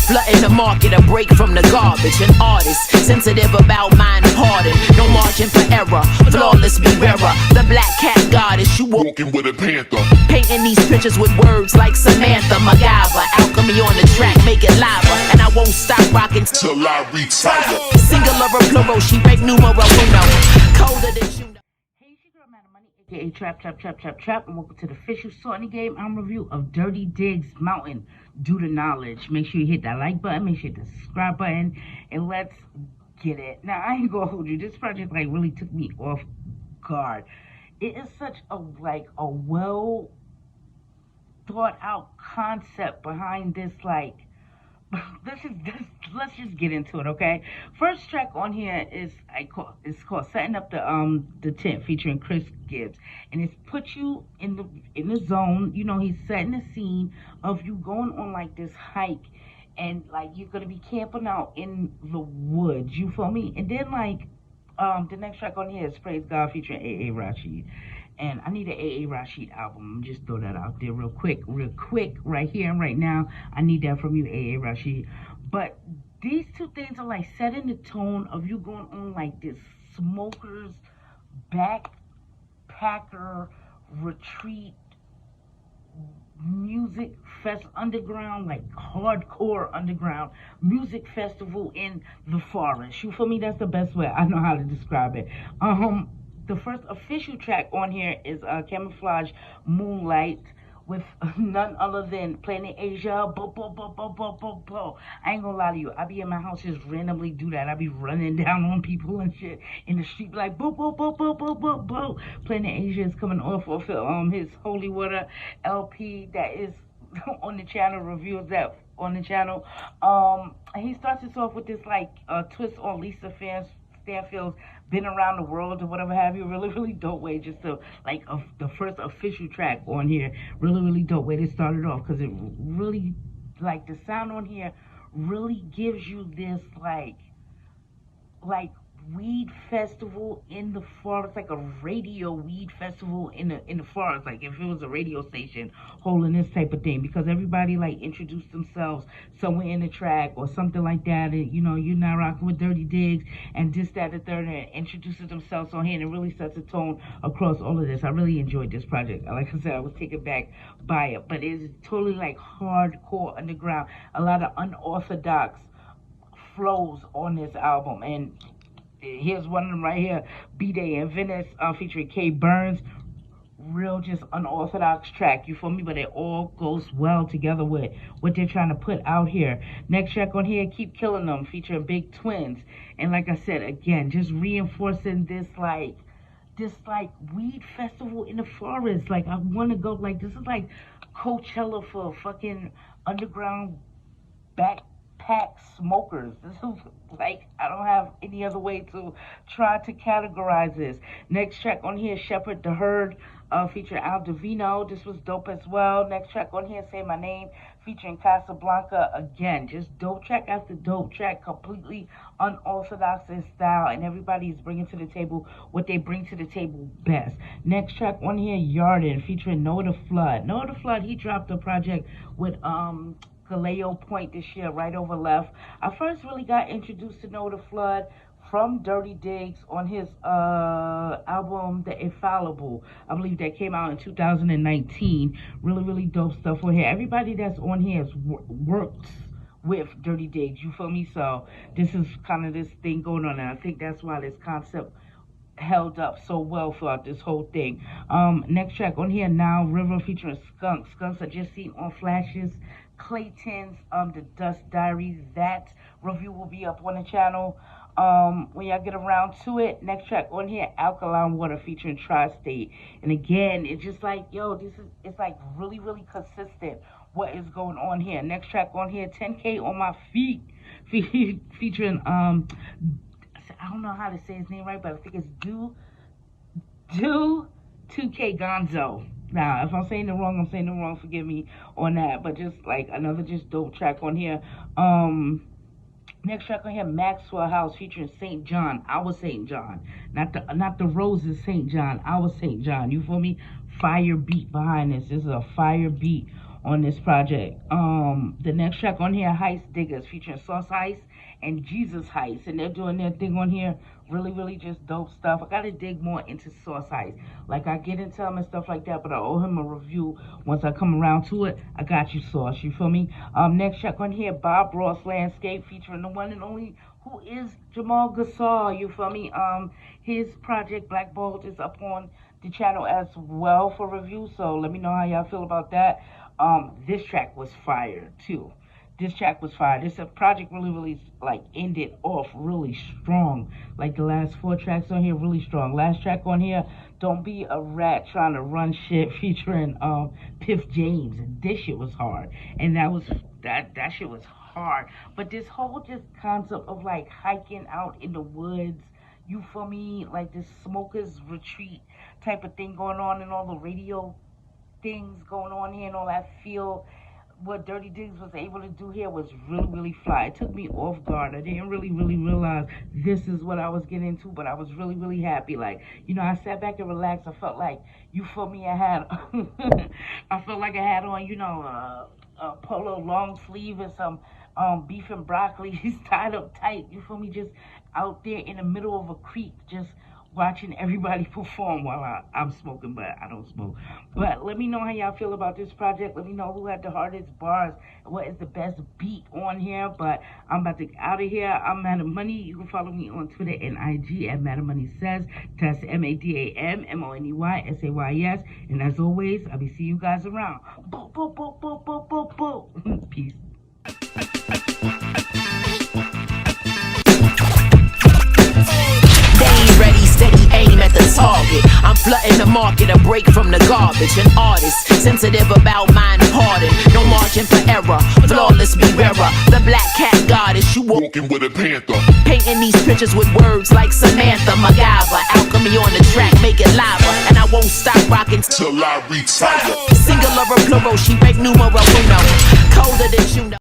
Flooding the market, a break from the garbage. An artist, sensitive about mind pardon. No margin for error, flawless be rarer. The black cat goddess, you walking with a panther. Painting these pictures with words like Samantha, MacGyver. Alchemy on the track, make it lava. And I won't stop rocking till I retire. Singular or plural, she break numero uno. Colder than you know. Hey, it's your girl, Madam Money, aka Trap, and welcome to the official Sorting Game review of DirtyDiggs Mountain. Do the knowledge. Make sure you hit that like button, make sure you hit the subscribe button, and let's get it. Now, I ain't gonna hold you. This project really took me off guard. It is such a well thought out concept behind this let's just get into it, okay? First track on here is called Setting Up the Tent, featuring Chris Gibbs, and it's put you in the zone. You know, he's setting the scene of you going on this hike, and you're gonna be camping out in the woods. You feel me? And then the next track on here is Praise God, featuring A.A. Rashid. And I need an A.A. Rashid album. Just throw that out there real quick, right here and right now. I need that from you, A.A. Rashid. But these two things are setting the tone of you going on this smokers, backpacker, retreat, music fest, underground, hardcore underground music festival in the forest. You feel me? That's the best way I know how to describe it. The first official track on here is Camouflage Moonlight with none other than Planet Asia. I ain't gonna lie to you. I be in my house just randomly do that. I be running down on people and shit in the street like bo. Planet Asia is coming off his Holy Water LP that is on the channel, reviews that on the channel. He starts us off with this twist on Lisa Stanfield's Been Around the World or whatever have you. Really dope way just to the first official track on here. Really dope way to start it off, because it really the sound on here really gives you this weed festival in the forest, a radio weed festival in the forest, if it was a radio station holding this type of thing, because everybody introduced themselves somewhere in the track or something like that, and you're not rocking with DirtyDiggs and this, that, the third, and introduces themselves on here, and it really sets a tone across all of this. I really enjoyed this project. Like I said, I was taken back by it, but it's totally hardcore underground, a lot of unorthodox flows on this album. And here's one of them right here, B-Day in Venice, featuring K Burns. Real just unorthodox track, you feel me? But it all goes well together with what they're trying to put out here. Next track on here, Keep Killing Them, featuring Big Twins. And like I said, again, just reinforcing this weed festival in the forest. I want to go, this is Coachella for fucking underground backpack smokers. This is I don't have any other way to try to categorize this. Next track on here, Shepherd the Herd, featuring Al Divino. This was dope as well. Next track on here, Say My Name, featuring Casablanca. Again, just dope track after dope track, completely unorthodox in style, and everybody's bringing to the table what they bring to the table best. Next track on here, Yarden, featuring Noah the Flood. Noah the Flood, he dropped a project with Galeo Point this year, right over left. I first really got introduced to Noah the Flood from DirtyDiggs on his album The Infallible. I believe that came out in 2019. Really dope stuff on here. Everybody that's on here has worked with DirtyDiggs, you feel me? So this is kind of this thing going on, and I think that's why this concept held up so well throughout this whole thing. Next track on here, Now River, featuring Skunks. Skunks I just seen on Flashes Clayton's The Dust Diaries. That review will be up on the channel when y'all get around to it. Next track on here, Alkaline Water, featuring Tri-State. And again, it's just it's really consistent what is going on here. Next track on here, 10K on My Feet, featuring I don't know how to say his name right, but I think it's Do 2K Gonzo. Now, if I'm saying it wrong, forgive me on that. But just another dope track on here. Next track on here, Maxwell House, featuring St. John. Our St. John, not the Roses St. John. Our St. John. You feel me? Fire beat behind this. This is a fire beat on this project. The next track on here, Heist Diggers, featuring Sauce Heist and Jesus Heist, and they're doing their thing on here. Really just dope stuff. I gotta dig more into Sauce Heist. Like, I get into him and stuff like that, but I owe him a review once I come around to it. I got you, Sauce. You feel me? Next track on here, Bob Ross Landscape, featuring the one and only who is Jamal Gassar. You feel me? His project Black Bolt is up on the channel as well for review. So let me know how y'all feel about that. This track was fire too. This track was fire. This project really like ended off really strong. Like the last 4 tracks on here, really strong. Last track on here, Don't Be a Rat Trying to Run Shit, featuring Piff James. This shit was hard. And that shit was hard. But this whole just concept of like hiking out in the woods, you feel me? Like this smokers retreat type of thing going on, and all the radio things going on here and all that feel. What DirtyDiggs was able to do here was really fly. It took me off guard. I didn't really realize this is what I was getting into, but I was really happy. Like, you know, I sat back and relaxed. I felt like, you feel me, I felt like I had on, you know, a polo long sleeve and some beef and broccoli tied up tight. You feel me? Just out there in the middle of a creek, just watching everybody perform while I'm smoking, but I don't smoke. But let me know how y'all feel about this project. Let me know who had the hardest bars, what is the best beat on here. But I'm about to get out of here. I'm Madam Money. You can follow me on Twitter and IG at Madam Money Says. That's MADAMMONEYSAYS. And as always, I'll be seeing you guys around. Peace. Ready, steady, aim at the target. I'm flooding the market, a break from the garbage. An artist, sensitive about mind pardon. No margin for error, flawless be rarer. The black cat goddess, you walking with a panther. Painting these pictures with words like Samantha MacGyver. Alchemy on the track, make it lava. And I won't stop rocking till I retire. Singular or plural, she make numero uno. Colder than you know.